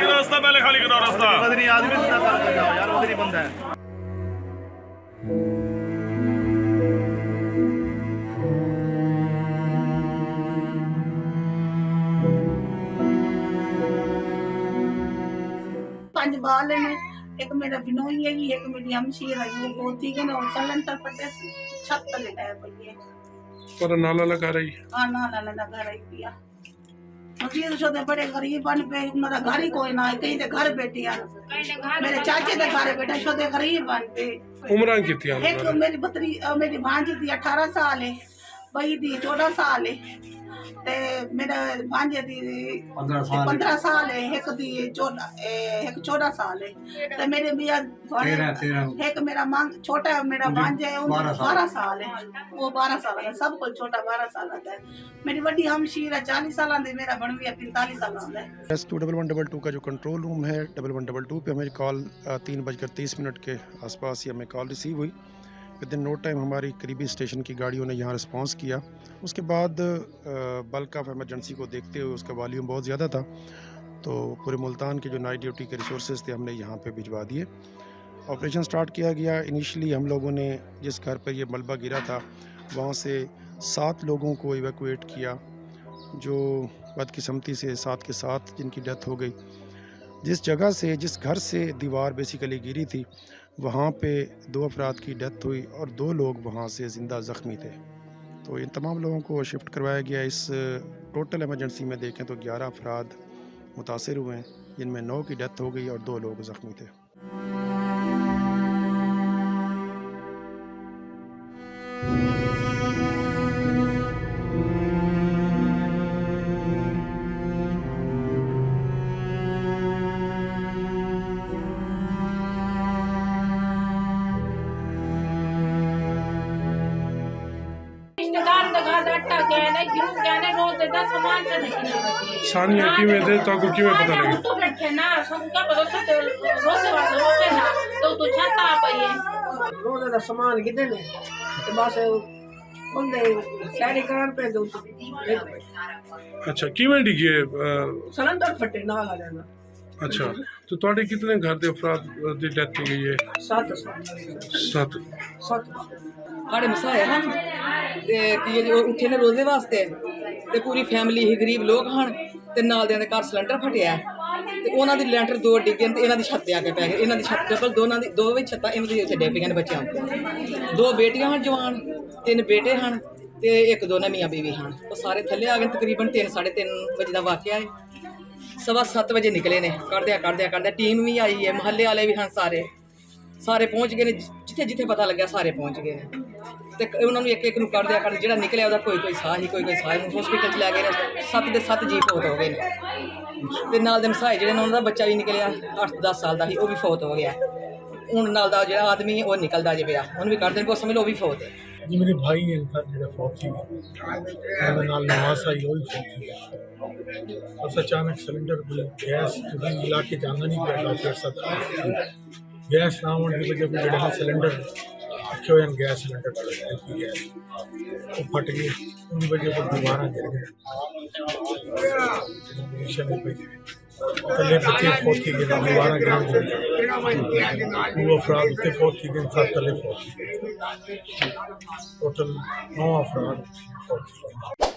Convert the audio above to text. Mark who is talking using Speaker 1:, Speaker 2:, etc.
Speaker 1: रास्ता पहले खाली करो रास्ता।
Speaker 2: आदमी सीधा कर जाओ यार, वो नहीं बंदा है।
Speaker 3: पांच बाल ने, एक मेरा बिनोई है, एक मेरी हमशीर है, वो ठीक है ना, और सलंटर पट्टे छत तले है भैया
Speaker 1: पर नाला लगा रही।
Speaker 3: हां नाला लगा रही पिया। मसीह तो छोटे बड़े गरीब बन पे मेरा घर ही कोई ना है, कहीं ते घर बैठी है, मेरे चाचे दे घर बैठा, छोटे गरीब बन पे।
Speaker 1: उम्र कितनी है?
Speaker 3: एक मेरी बतरी मेरी भांजी थी 18 साल है, बई थी 14 साल है, ते मेरा भांजे थी 15 साल है, एक थी 14 साल है, ते मेरे मियां 13 एक मेरा मांग छोटा मेरा भांजा है, 12 साल है, वो 12 साल है, सब कुछ छोटा 12 साल का है। मेरी बड़ी हमशीर है 40 साल है, मेरा बनविया 45 साल है।
Speaker 4: रेस्क्यू 1122 का जो कंट्रोल रूम है 1122 पे हमें कॉल 3:30 के आसपास ही हमें कॉल रिसीव हुई। विद इन नो टाइम हमारी करीबी स्टेशन की गाड़ियों ने यहाँ रिस्पांस किया। उसके बाद बल्क ऑफ एमरजेंसी को देखते हुए उसका वॉल्यूम बहुत ज़्यादा था, तो पूरे मुल्तान के जो नाइट ड्यूटी के रिसोर्सेज थे हमने यहाँ पे भिजवा दिए। ऑपरेशन स्टार्ट किया गया। इनिशियली हम लोगों ने जिस घर पर ये मलबा गिरा था वहाँ से 7 लोगों को इवैक्यूएट किया, जो बदकिस्मती से 7 के 7 जिनकी डेथ हो गई। जिस जगह से जिस घर से दीवार बेसिकली गिरी थी वहाँ पे 2 अफराद की डेथ हुई और 2 लोग वहाँ से ज़िंदा ज़ख्मी थे। तो इन तमाम लोगों को शिफ्ट करवाया गया। इस टोटल एमरजेंसी में देखें तो 11 अफराद मुतासिर हुए हैं, जिनमें 9 की डेथ हो गई और 2 लोग ज़ख्मी थे।
Speaker 1: सानिया की में दे तो को किਵੇਂ पता लगे?
Speaker 5: तो बैठे ना सबका पता तो रोसे वाले होते ना तो छाता पई रोजे दा सामान किदे ने ते बस बंदे शहरी करान पे दो।
Speaker 1: अच्छा किਵੇਂ डिगे?
Speaker 5: सिलेंडर फटे ना आ जाना।
Speaker 1: अच्छा तो ਤੁਹਾਡੇ कितने घर ਦੇ ਅਫਰਾਦ ਦੀ ਡੈਥ ਹੋ ਗਈ ਹੈ? 7
Speaker 6: साढ़े मसाए हैं ते कि जो उठे ने रोजे वास्ते ते पूरी फैमिली ही गरीब लोग हैं ते नाल दे घर सिलेंडर फटिया ते उन्हां दी लैंटर 2 डिगे ते इन्हां दी छत आके पै गए। इन्हां दी छत डबल दोनां दी 2 भी छत्तां इन्हां दी उत्थे डिग गईयां बच्चेआं। 2 बेटियां हैं जवान, 3 बेटे हैं ते एक 2 मियां बीवी हैं। तो सारे थल्ले आ गए। तकरीबन 3 साढ़े 3 बजे दा वाकया है। 7:15 बजे निकले ने। करदे टीम भी आई है, महल्ले वाले भी हैं, सारे पहुँच गए ने। जिथे जिथे पता लग्या सारे पहुँच गए ने ते उन्होंने एक एक करदे जिहड़ा निकलिया ਉਹਦਾ कोई साह ही कोई साह ही हॉस्पिटल च लै गए ने। 7 ਦੇ 7 जी फौत हो गए ने ते नाल दे मसाए जिहड़े ने उन्हां दा बच्चा भी निकलिया 8-10 साल दा ही, वो भी फौत हो गया। हुण नाल दा जिहड़ा आदमी वो निकलदा जे पिया, हुण भी करदे को समझ लो वो भी फौत है।
Speaker 7: जी मेरे भाई ने जो फौत थी नाल नवाज आई, वो भी फौत थी। बस अचानक सिलेंडर गैस जो इलाके जाना नहीं पिया, काफ़ी अर्सा तक गैस ना होने की वजह को जो सिलेंडर रखे हुए गैस सिलेंडर एलपी गैस वो फट गए। उनकी वजह पर दोबारा गिर गए। पहले बच्चे फौत थी गए, दोबारा गिर गए। 2 अफराद उत्ते फौत थी गए, 7 पहले फौत थी गए। टोटल 9 अफराद फौत थी गए।